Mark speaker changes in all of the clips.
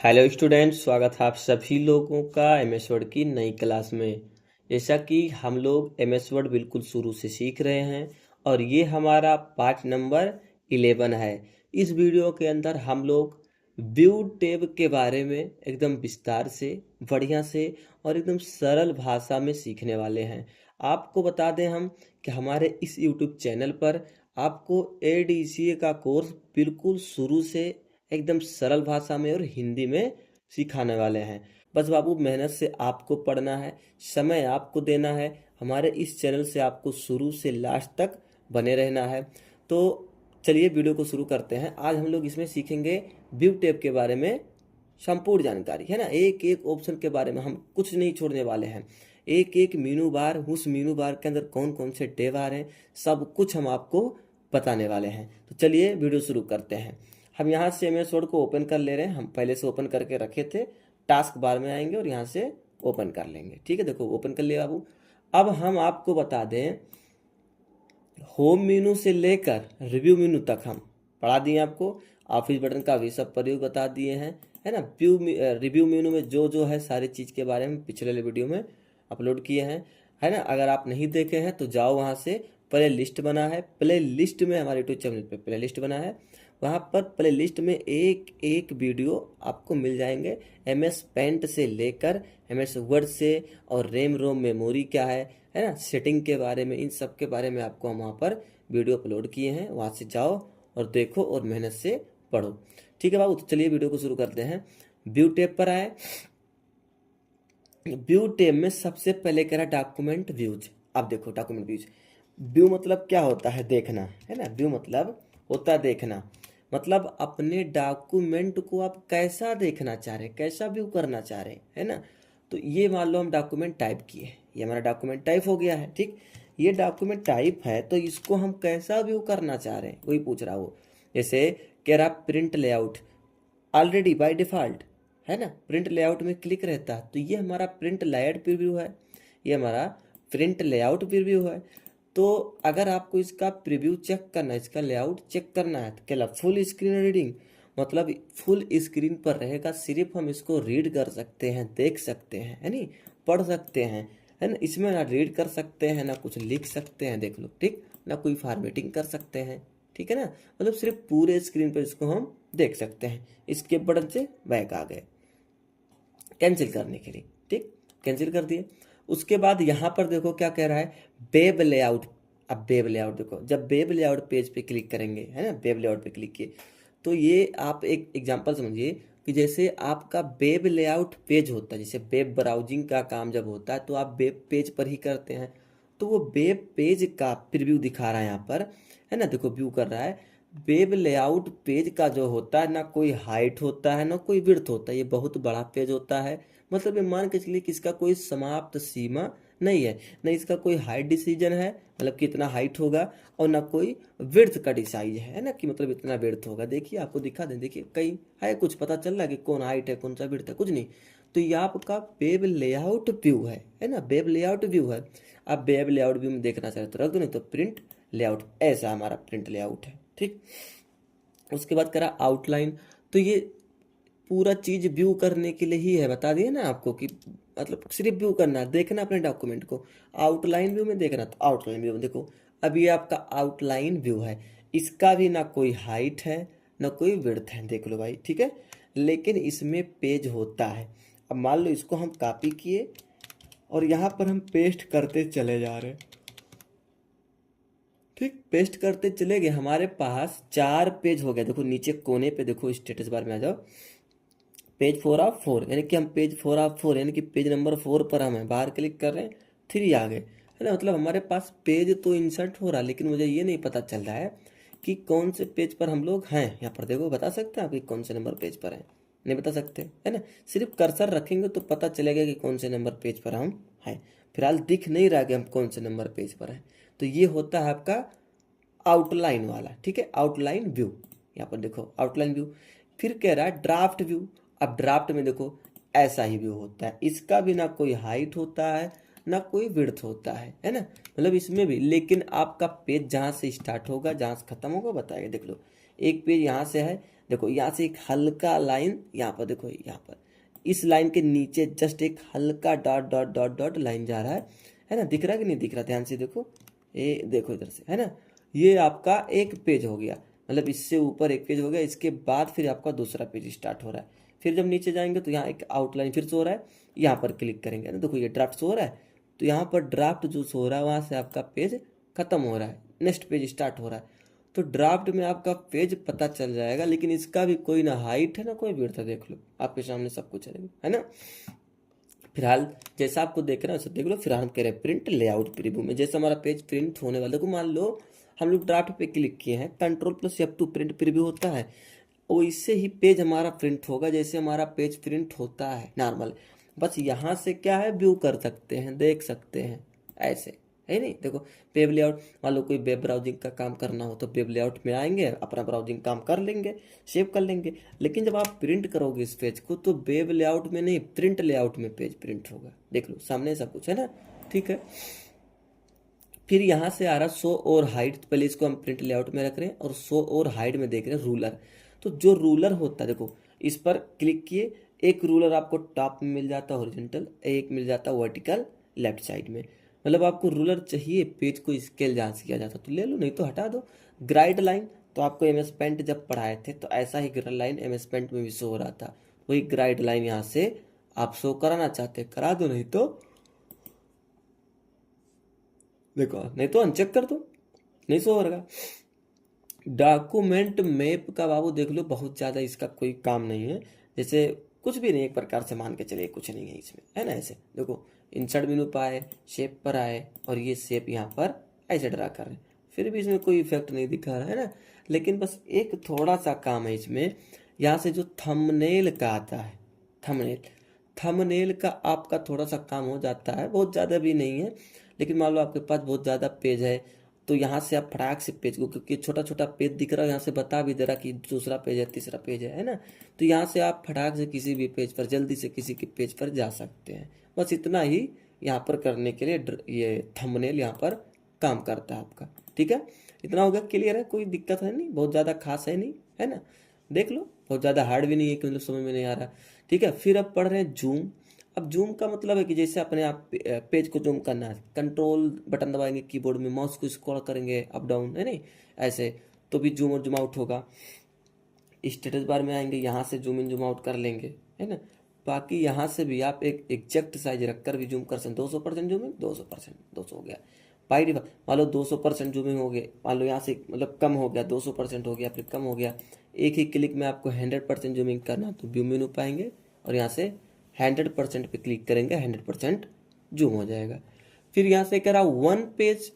Speaker 1: Hello students, स्वागत है आप सभी लोगों का एमएस वर्ड की नई क्लास में। जैसा कि हम लोग एमएस वर्ड बिल्कुल शुरू से सीख रहे हैं और ये हमारा पार्ट नंबर 11 है। इस वीडियो के अंदर हम लोग व्यू टैब के बारे में एकदम विस्तार से, बढ़िया से और एकदम सरल भाषा में सीखने वाले हैं। आपको बता दें हम कि हमारे इस यूट्यूब चैनल पर आपको एडीसीए का कोर्स बिल्कुल शुरू से एकदम सरल भाषा में और हिंदी में सिखाने वाले हैं। बस बाबू मेहनत से आपको पढ़ना है, समय आपको देना है। हमारे इस चैनल से आपको शुरू से लास्ट तक बने रहना है। तो चलिए वीडियो को शुरू करते हैं। आज हम लोग इसमें सीखेंगे व्यू टैब के बारे में संपूर्ण जानकारी, है ना। एक एक ऑप्शन के बारे में हम कुछ नहीं छोड़ने वाले हैं। एक एक मीनू बार, उस मीनू बार के अंदर कौन कौन से टैब आ रहे हैं, सब कुछ हम आपको बताने वाले हैं। तो चलिए वीडियो शुरू करते हैं। हम यहाँ से एमएस वर्ड को ओपन कर ले रहे हैं। हम पहले से ओपन करके रखे थे। टास्क बार में आएंगे और यहाँ से ओपन कर लेंगे। ठीक है, देखो ओपन कर लिया बाबू। अब हम आपको बता दें, होम मेनू से लेकर रिव्यू मेनू तक हम पढ़ा दिए आपको। ऑफिस बटन का भी सब प्रयोग बता दिए हैं, है ना। रिव्यू मेनू में जो जो है सारी चीज़ के बारे में पिछले वीडियो में अपलोड किए हैं, है ना। अगर आप नहीं देखे हैं तो जाओ, वहाँ से प्ले लिस्ट बना है। प्ले लिस्ट में हमारे यूट्यूब चैनल पे प्ले लिस्ट बना है। वहाँ पर प्ले लिस्ट में एक एक वीडियो आपको मिल जाएंगे, एमएस पेंट से लेकर एमएस वर्ड से, और रैम रोम मेमोरी क्या है ना, सेटिंग के बारे में, इन सब के बारे में आपको हम वहाँ पर वीडियो अपलोड किए हैं। वहाँ से जाओ और देखो और मेहनत से पढ़ो। ठीक है बाबू, तो चलिए वीडियो को शुरू करते हैं। व्यू टैब पर आए। व्यू टैब में सबसे पहले कह रहा डॉक्यूमेंट व्यूज। अब देखो डॉक्यूमेंट व्यूज, व्यू मतलब क्या होता है, देखना, है ना। व्यू मतलब होता है देखना। मतलब अपने डॉक्यूमेंट को आप कैसा देखना चाह रहे, कैसा व्यू करना चाह रहे, है ना। तो ये मान लो हम डॉक्यूमेंट टाइप किए, ये हमारा डॉक्यूमेंट टाइप हो गया है। ठीक, ये डॉक्यूमेंट टाइप है तो इसको हम कैसा व्यू करना चाह रहे हैं वही पूछ रहा हो। जैसे कह रहा print layout, already by default, है ना, प्रिंट लेआउट में क्लिक रहता है। तो ये हमारा प्रिंट लेआउट प्रीव्यू है, ये हमारा प्रिंट लेआउट प्रीव्यू है। तो अगर आपको इसका प्रीव्यू चेक करना है, इसका लेआउट चेक करना है, तो क्या फुल स्क्रीन रीडिंग, मतलब फुल स्क्रीन पर रहेगा, सिर्फ हम इसको रीड कर सकते हैं, देख सकते हैं, है नहीं, पढ़ सकते हैं, है ना। इसमें ना रीड कर सकते हैं, ना कुछ लिख सकते हैं, देख लो, ठीक, ना कोई फॉर्मेटिंग कर सकते हैं, ठीक है ना। मतलब सिर्फ पूरे स्क्रीन पर इसको हम देख सकते हैं। इसके बटन से बैक आ गए कैंसिल करने के लिए, ठीक, कैंसिल कर दिए। उसके बाद यहाँ पर देखो क्या कह रहा है, वेब लेआउट। अब वेब लेआउट देखो, जब वेब लेआउट पेज पे क्लिक करेंगे, है ना, वेब लेआउट पे क्लिक किए, तो ये आप एक एग्जांपल समझिए कि जैसे आपका वेब लेआउट पेज होता है, जैसे वेब ब्राउजिंग का काम जब होता है तो आप वेब पेज पर ही करते हैं। तो वो वेब पेज का प्रीव्यू दिखा रहा है यहाँ पर, है ना, देखो व्यू कर रहा है। वेब लेआउट पेज का जो होता है, ना कोई हाइट होता है ना कोई विड्थ होता है, ये बहुत बड़ा पेज होता है। मतलब ये मान के चलिए कि इसका कोई समाप्त सीमा नहीं है, न इसका कोई हाइट डिसीजन है, मतलब कितना हाइट होगा, और ना कोई विड्थ का डिसाइज है ना, कि मतलब इतना विड्थ होगा। देखिए आपको दिखा दें, देखिए कहीं है कुछ पता चल रहा है कि कौन हाइट है कौन सा विड्थ है, कुछ नहीं। तो ये आपका वेब लेआउट व्यू है ना, वेब लेआउट व्यू है। आप वेब लेआउट व्यू में देखना चाहते तो रख दो, नहीं तो प्रिंट लेआउट, ऐसा हमारा प्रिंट लेआउट है, ठीक। उसके बाद करा आउटलाइन। तो ये पूरा चीज व्यू करने के लिए ही है, बता दिए ना आपको कि मतलब सिर्फ व्यू करना है, देखना अपने डॉक्यूमेंट को। आउटलाइन व्यू में देखना, तो आउटलाइन व्यू में देखो, अब ये आपका आउटलाइन व्यू है। इसका भी ना कोई हाइट है ना कोई विड्थ है, देख लो भाई, ठीक है। लेकिन इसमें पेज होता है। अब मान लो इसको हम कॉपी किए और यहाँ पर हम पेस्ट करते चले जा रहे हैं, ठीक, पेस्ट करते चले गए, हमारे पास 4 पेज हो गया। देखो नीचे कोने पे देखो, स्टेटस बार में आ जाओ, पेज 4 ऑफ 4, यानी कि हम पेज 4 ऑफ 4, यानी कि पेज नंबर 4 पर हम हैं, बाहर क्लिक कर रहे हैं, 3 आ गए, है ना। मतलब हमारे पास पेज तो इंसर्ट हो रहा है, लेकिन मुझे ये नहीं पता चल रहा है कि कौन से पेज पर हम लोग हैं। यहाँ पर देखो, बता सकते हैं आप कि कौन से नंबर पेज पर हैं, नहीं बता सकते, है ना। सिर्फ कर्सर रखेंगे तो पता चलेगा कि कौन से नंबर पेज पर हम हैं। फिलहाल दिख नहीं रहा कि हम कौन से नंबर पेज पर हैं। तो ये होता है आपका आउटलाइन वाला, ठीक है, आउटलाइन व्यू। यहाँ पर देखो आउटलाइन व्यू। फिर कह रहा है ड्राफ्ट व्यू। अब ड्राफ्ट में देखो ऐसा ही व्यू होता है, इसका भी ना कोई हाइट होता है ना कोई विड्थ होता है ना। मतलब इसमें भी, लेकिन आपका पेज जहाँ से स्टार्ट होगा जहाँ से खत्म होगा बताएगा। देख लो, एक पेज यहाँ से है, देखो यहाँ से एक हल्का लाइन यहाँ पर, देखो यहाँ पर इस लाइन के नीचे जस्ट एक हल्का dot dot dot dot line जा रहा है ना, दिख रहा है कि नहीं दिख रहा, ध्यान से देखो, ये देखो इधर से, है ना, ये आपका एक पेज हो गया, मतलब इससे ऊपर एक पेज हो गया। इसके बाद फिर आपका दूसरा पेज स्टार्ट हो रहा है। फिर जब नीचे जाएंगे तो यहाँ एक आउटलाइन फिर शो हो रहा है, यहाँ पर क्लिक करेंगे ना, देखो ये ड्राफ्ट शो हो रहा है, तो यहाँ पर ड्राफ्ट जो शो हो रहा है वहाँ से आपका पेज खत्म हो रहा है, नेक्स्ट पेज स्टार्ट हो रहा है। तो ड्राफ्ट में आपका पेज पता चल जाएगा, लेकिन इसका भी कोई ना हाइट है ना कोई विड्थ है, देख लो आपके सामने सब कुछ है ना। फिलहाल जैसा आपको देख रहे हैं वैसे देख लो। फिर हम कह रहे हैं प्रिंट लेआउट प्रीव्यू में, जैसे हमारा पेज प्रिंट होने वाला, देखो मान लो हम लोग ड्राफ्ट पे क्लिक किए हैं, Ctrl+F2 प्रिंट प्रीव्यू होता है, और इससे ही पेज हमारा प्रिंट होगा, जैसे हमारा पेज प्रिंट होता है नॉर्मल। बस यहाँ से क्या है, व्यू कर सकते हैं, देख सकते हैं, ऐसे है नहीं। देखो वेब लेआउट, मान लो कोई वेब ब्राउजिंग का काम करना हो तो वेब लेआउट में आएंगे, अपना ब्राउजिंग काम कर लेंगे, सेव कर लेंगे। लेकिन जब आप प्रिंट करोगे इस पेज को तो वेब लेआउट में नहीं, प्रिंट लेआउट में पेज प्रिंट होगा। देख लो सामने सब कुछ है ना, ठीक है। फिर यहाँ से आ रहा शो और हाइड, पहले इसको हम प्रिंट लेआउट में रख रहे हैं, और शो और हाइड में देख रहे हैं रूलर। तो जो रूलर होता है, देखो इस पर क्लिक किए, एक रूलर आपको टॉप में मिल जाता है हॉरिजॉन्टल, एक मिल जाता है वर्टिकल लेफ्ट साइड में। मतलब आपको रूलर चाहिए, पेज को स्केल जहाँ से किया जाता तो ले लो, नहीं तो हटा दो। ग्राइड लाइन तो आपको MS पेंट जब पढ़ाए थे तो ऐसा ही ग्राइड लाइन MS पेंट में भी शो हो रहा था, वही ग्राइड लाइन यहाँ से आप शो कराना चाहते करा दो, नहीं तो देखो, नहीं तो अनचेक कर दो, नहीं शो होगा। डॉक्यूमेंट मैप का बाबू देख लो, बहुत ज़्यादा इसका कोई काम नहीं है, जैसे कुछ भी नहीं, एक प्रकार से मान के चलिए कुछ नहीं है इसमें, है ना। ऐसे देखो इंसर्ट मेनू पर आए, शेप पर आए, और ये शेप यहाँ पर ऐसे ड्रा कर रहे हैं, फिर भी इसमें कोई इफेक्ट नहीं दिखा रहा है ना। लेकिन बस एक थोड़ा सा काम है इसमें, यहाँ से जो थंबनेल का आता है, थंबनेल थंबनेल का आपका थोड़ा सा काम हो जाता है, बहुत ज़्यादा भी नहीं है। लेकिन मान लो आपके पास बहुत ज़्यादा पेज है, तो यहाँ से आप फटाक से पेज को, क्योंकि छोटा छोटा पेज दिख रहा है, यहाँ से बता भी दे रहा कि दूसरा पेज है, तीसरा पेज है ना, तो यहाँ से आप फटाक से किसी भी पेज पर जल्दी से किसी के पेज पर जा सकते हैं। बस इतना ही यहाँ पर करने के लिए ये थंबनेल यहाँ पर काम करता है आपका, ठीक है। इतना होगा, क्लियर है, कोई दिक्कत है नहीं, बहुत ज़्यादा खास है नहीं, है ना। देख लो बहुत ज़्यादा हार्ड भी नहीं है कि मतलब समझ में नहीं आ रहा, ठीक है। फिर अब पढ़ रहे हैं जूम। अब जूम का मतलब है कि जैसे अपने आप पेज को जूम करना है, कंट्रोल बटन दबाएंगे कीबोर्ड में, माउस को स्क्रॉल करेंगे अप डाउन, है नहीं, ऐसे तो भी जूम और जूम आउट होगा। स्टेटस बार में आएंगे, यहाँ से जूम इन जूम आउट कर लेंगे, है ना। बाकी यहाँ से भी आप एक एग्जैक्ट साइज रखकर भी जूम कर सकते, 200% जूमिंग, 200%, 200 हो गया बाई डिफॉल्ट। मान लो 200% जूमिंग हो गया, मान लो यहाँ से मतलब कम हो गया, 200% हो गया, फिर कम हो गया, एक ही क्लिक में आपको 100% जूमिंग करना, तो व्यू मेनू पाएंगे और यहाँ से 100% पे क्लिक करेंगे, 100% जूम हो जाएगा। फिर यहाँ से कह रहा वन पेज,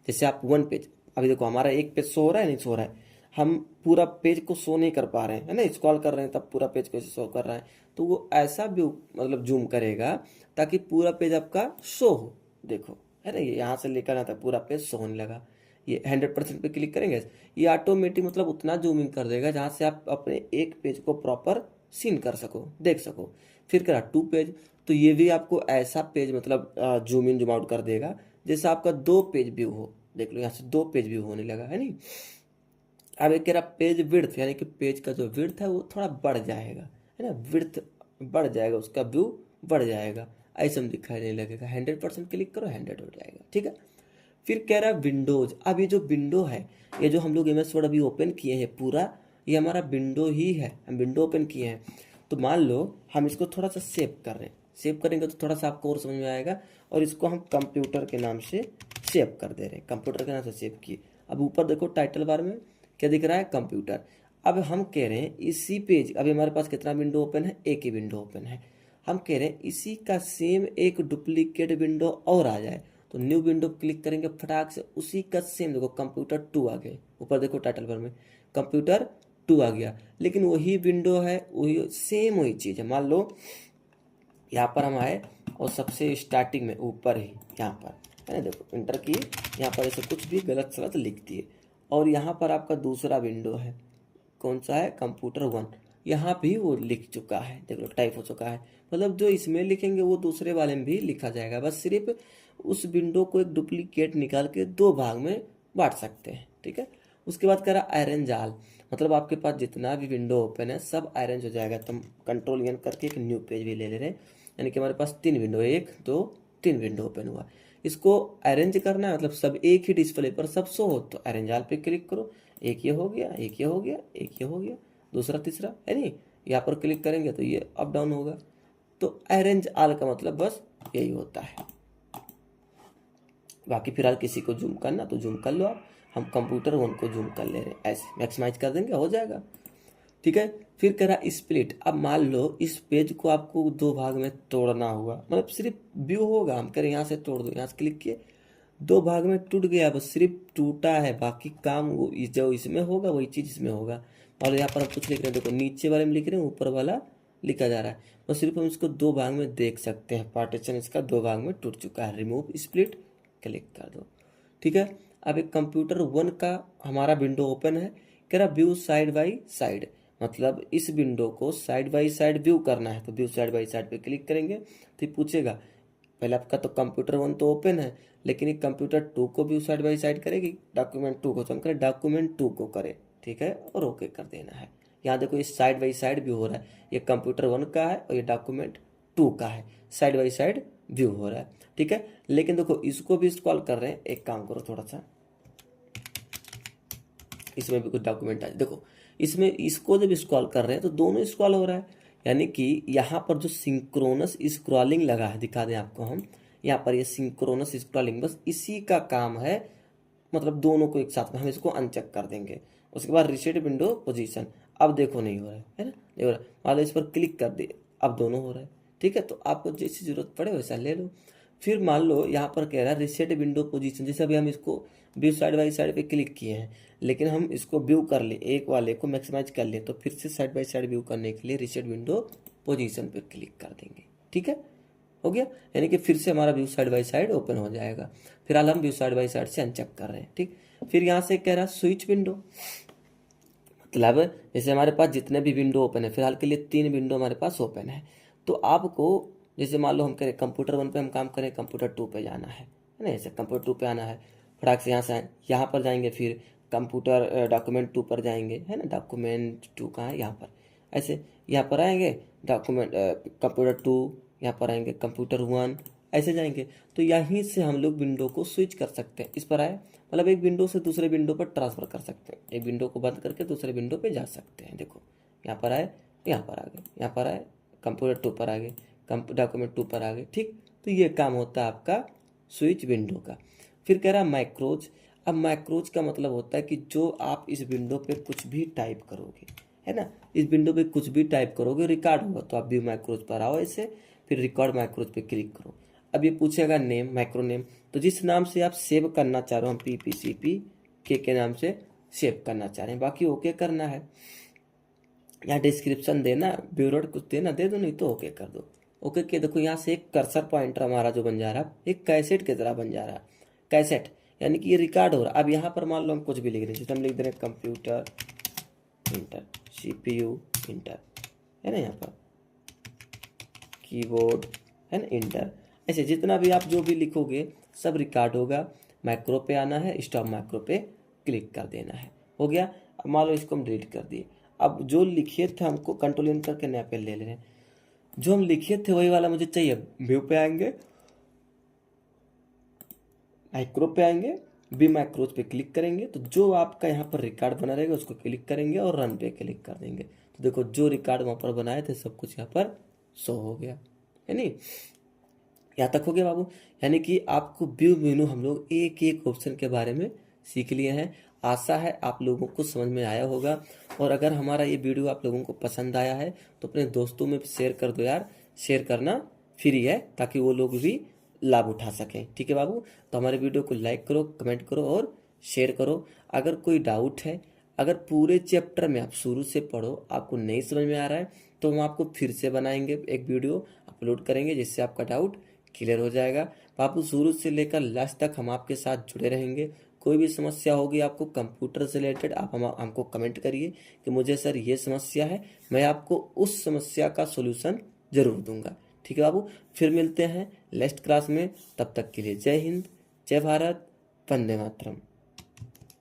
Speaker 1: जैसे आप वन पेज, अभी देखो हमारा एक पेज शो हो रहा है, नहीं शो हो रहा है, हम पूरा पेज को शो नहीं कर पा रहे हैं, है ना, स्क्रॉल कर रहे हैं तब पूरा पेज को शो कर रहा है, तो वो ऐसा व्यू मतलब जूम करेगा ताकि पूरा पेज आपका शो हो। देखो है ना, ये यहाँ से लेकर आता है पूरा पेज शो होने लगा, ये 100% पे क्लिक करेंगे, ये ऑटोमेटिक मतलब उतना जूमिंग कर देगा जहाँ से आप अपने एक पेज को प्रॉपर सीन कर सको, देख सको। फिर करा 2 पेज, तो ये भी आपको ऐसा पेज मतलब जूम इन जूम आउट कर देगा जैसे आपका 2 पेज व्यू हो। देख लो यहाँ से 2 पेज व्यू होने लगा, है नहीं। अब एक कह रहा पेज विड्थ, यानी कि पेज का जो विड्थ है वो थोड़ा बढ़ जाएगा, है ना, विड्थ बढ़ जाएगा, उसका व्यू बढ़ जाएगा, ऐसा में दिखाई नहीं लगेगा। 100% क्लिक करो, 100 हो जाएगा, ठीक है। फिर कह रहा है विंडोज। अब ये जो विंडो है, ये जो हम लोग MS वर्ड अभी ओपन किए हैं पूरा, ये हमारा विंडो ही है, हम विंडो ओपन किए हैं। तो मान लो हम इसको थोड़ा सा सेव कर रहे हैं, सेव करेंगे तो थोड़ा सा आपको और समझ में आएगा, और इसको हम कंप्यूटर के नाम से सेव कर दे रहे हैं, कंप्यूटर के नाम से सेव किए। अब ऊपर देखो टाइटल बार में क्या दिख रहा है, कंप्यूटर। अब हम कह रहे हैं इसी पेज, अभी हमारे पास कितना विंडो ओपन है, एक ही विंडो ओपन है, हम कह रहे हैं इसी का सेम एक डुप्लीकेट विंडो और आ जाए, तो न्यू विंडो क्लिक करेंगे, फटाक से उसी का सेम, देखो कंप्यूटर 2 आ गए, ऊपर देखो टाइटल बार में कंप्यूटर 2 आ गया, लेकिन वही विंडो है, वही सेम वही चीज़ है। मान लो यहाँ पर हम आए और सबसे स्टार्टिंग में ऊपर ही यहाँ पर, है ना, देखो इंटर किए, यहाँ पर ऐसे कुछ भी गलत सलत लिख दिए, और यहाँ पर आपका दूसरा विंडो है, कौन सा है, कंप्यूटर 1, यहाँ भी वो लिख चुका है, देख लो टाइप हो चुका है। मतलब जो इसमें लिखेंगे वो दूसरे वाले में भी लिखा जाएगा, बस सिर्फ उस विंडो को एक डुप्लीकेट निकाल के 2 भाग में बांट सकते हैं, ठीक है। उसके बाद करा आयरन जाल। मतलब आपके पास जितना भी विंडो ओपन है सब अरेंज हो जाएगा। तो हम कंट्रोल एन करके एक न्यू पेज भी ले ले रहे हैं, यानी कि हमारे पास 3 विंडो, 1 2 3 विंडो ओपन हुआ। इसको अरेंज करना है, मतलब सब एक ही डिस्प्ले पर सब शो हो, तो अरेंज ऑल पे क्लिक करो। एक ये हो गया, एक ये हो गया, एक ये हो गया, दूसरा तीसरा है नहीं, यहाँ पर क्लिक करेंगे तो ये अप डाउन होगा। तो अरेंज ऑल का मतलब बस यही होता है। बाकी फिलहाल किसी को जूम करना तो जूम कर लो आप, हम कंप्यूटर वन को जूम कर ले रहे हैं, ऐसे मैक्सिमाइज कर देंगे, हो जाएगा। ठीक है। फिर कह रहा स्प्लिट। अब मान लो इस पेज को आपको 2 भाग में तोड़ना हुआ, मतलब सिर्फ व्यू होगा, हम कह रहे यहाँ से तोड़ दो, यहाँ से क्लिक किए, 2 भाग में टूट गया, बस सिर्फ टूटा है, बाकी काम वो जो इसमें होगा वही चीज़ इसमें होगा। और यहाँ पर हम कुछ लिख रहे हैं, देखो नीचे वाले में लिख रहे हैं, ऊपर वाला लिखा जा रहा है, बस सिर्फ हम इसको 2 भाग में देख सकते हैं। पार्टीशन इसका 2 भाग में टूट चुका है, रिमूव स्प्लिट क्लिक कर दो। ठीक है। अब एक कंप्यूटर वन का हमारा विंडो ओपन है, कह रहा व्यू साइड बाई साइड, मतलब इस विंडो को साइड बाई साइड व्यू करना है, तो व्यू साइड बाई साइड पे क्लिक करेंगे तो ये पूछेगा। पहले आपका तो कंप्यूटर वन तो ओपन है, लेकिन ये कंप्यूटर टू को व्यू साइड बाई साइड करेगी, डॉक्यूमेंट टू को, तो हम करें डॉक्यूमेंट टू को करे। ठीक है, और ओके कर देना है। यहाँ देखो ये साइड बाई साइड व्यू हो रहा है, ये कंप्यूटर वन का है और ये डॉक्यूमेंट टू का है, साइड बाई साइड व्यू हो रहा है। ठीक है। लेकिन देखो इसको भी इंस्टॉल कर रहे हैं, एक काम करो थोड़ा सा, इसमें भी कुछ डॉक्यूमेंट है, देखो इसमें इसको जब इंस्टॉल कर रहे हैं तो दोनों इंस्टॉल हो रहा है, यानी कि यहाँ पर जो सिंक्रोनस स्क्रॉलिंग लगा है, दिखा दें आपको हम, यहाँ पर ये सिंक्रोनस स्क्रॉलिंग बस इसी का काम है, मतलब दोनों को एक साथ में हम इसको अनचेक कर देंगे। उसके बाद रिसेट विंडो पोजीशन, अब देखो नहीं हो रहा है ना, नहीं हो रहा, मान लो इस पर क्लिक कर दे, अब दोनों हो रहा है। ठीक है, तो आपको जैसी जरूरत पड़े वैसा ले लो। फिर मान लो यहाँ पर कह रहा है रिसेट विंडो पोजीशन, जैसे अभी हम इसको व्यू साइड बाई साइड पे क्लिक किए हैं, लेकिन हम इसको व्यू कर ले, एक वाले को मैक्सिमाइज कर ले, तो फिर से साइड बाई साइड व्यू करने के लिए रिसेट विंडो पोजीशन पे क्लिक कर देंगे। ठीक है, हो गया, यानी कि फिर से हमारा view side by side open हो जाएगा। फिलहाल हम व्यू साइड बाई साइड से अनचेक कर रहे हैं। ठीक, फिर यहाँ से कह रहा है स्विच विंडो, मतलब जैसे हमारे पास जितने भी विंडो ओपन है, फिलहाल के लिए 3 विंडो हमारे पास ओपन है, तो आपको जैसे मान लो हम करें कंप्यूटर वन पे हम काम करें, कंप्यूटर टू पे जाना है ना, ऐसे कंप्यूटर टू पे आना है, फटाक से यहाँ से यहाँ पर जाएंगे, फिर कंप्यूटर डॉक्यूमेंट टू पर जाएंगे, है ना, डॉक्यूमेंट टू कहाँ है, यहाँ पर, ऐसे यहाँ पर आएंगे, डॉक्यूमेंट कंप्यूटर टू, यहाँ पर आएंगे कंप्यूटर वन, ऐसे जाएंगे, तो यहीं से हम लोग विंडो को स्विच कर सकते हैं। इस पर आए मतलब एक विंडो से दूसरे विंडो पर ट्रांसफर कर सकते हैं, एक विंडो को बंद करके दूसरे विंडो पे जा सकते हैं। देखो यहाँ पर आए, यहाँ पर आ गए, यहाँ पर आए, कंप्यूटर टू पर आ गए, डॉक्यूमेंट टू पर आ गए। ठीक, तो ये काम होता है आपका स्विच विंडो का। फिर कह रहा है मैक्रोज। अब मैक्रोज का मतलब होता है कि जो आप इस विंडो पे कुछ भी टाइप करोगे, है ना, इस विंडो पे कुछ भी टाइप करोगे रिकॉर्ड होगा, तो आप भी मैक्रोज पर आओ ऐसे, फिर रिकॉर्ड मैक्रोज पे क्लिक करो। अब ये पूछेगा नेम, माइक्रो नेम, तो जिस नाम से आप सेव करना चाह रहे हो, हम PPCP के नाम से सेव करना चाह रहे हैं, बाकी ओके करना है। यहाँ डिस्क्रिप्शन देना, ब्यूरो कुछ देना दे दो, नहीं तो ओके कर दो। ओके के देखो यहाँ से एक कर्सर पॉइंटर हमारा जो बन जा रहा है, एक कैसेट की तरह बन जा रहा है, कैसेट यानी कि ये रिकॉर्ड हो रहा है। अब यहाँ पर मान लो हम कुछ भी लिख रहे हैं, जैसे हम लिख दे रहे हैं कंप्यूटर इंटर, CPU इंटर, है ना, यहाँ पर कीबोर्ड, है ना, इंटर, ऐसे जितना भी आप जो भी लिखोगे सब रिकॉर्ड होगा। मैक्रो पे आना है, स्टॉप मैक्रो पे क्लिक कर देना है, हो गया। अब मान लो इसको हम डिलीट कर दिए, अब जो लिखे थे हमको कंट्रोल एन करके नया पे ले रहे हैं, जो हम लिखे थे वही वाला मुझे चाहिए। व्यू पे आएंगे, माइक्रो पे आएंगे, बी मैक्रोज पे क्लिक करेंगे, तो जो आपका यहाँ पर रिकॉर्ड बना रहेगा उसको क्लिक करेंगे और रन पे क्लिक कर देंगे, तो देखो जो रिकॉर्ड वहाँ पर बनाए थे सब कुछ यहाँ पर शो हो गया, है नहीं। यहाँ तक हो गया बाबू, यानी कि आपको व्यू मेनू हम लोग एक एक ऑप्शन के बारे में सीख लिए हैं। आशा है आप लोगों को समझ में आया होगा, और अगर हमारा ये वीडियो आप लोगों को पसंद आया है तो अपने दोस्तों में शेयर कर दो यार, शेयर करना फ्री है ताकि वो लोग भी लाभ उठा सकें। ठीक है बाबू, तो हमारे वीडियो को लाइक करो, कमेंट करो और शेयर करो। अगर कोई डाउट है, अगर पूरे चैप्टर में आप शुरू से पढ़ो, आपको नहीं समझ में आ रहा है, तो हम आपको फिर से बनाएंगे, एक वीडियो अपलोड करेंगे जिससे आपका डाउट क्लियर हो जाएगा। बाबू शुरू से लेकर लास्ट तक हम आपके साथ जुड़े रहेंगे। कोई भी समस्या होगी आपको कंप्यूटर से रिलेटेड, आप हमको कमेंट करिए कि मुझे सर ये समस्या है, मैं आपको उस समस्या का सोल्यूशन जरूर दूंगा। ठीक है बाबू, फिर मिलते हैं नेक्स्ट क्लास में, तब तक के लिए जय हिंद, जय भारत, वंदे मातरम।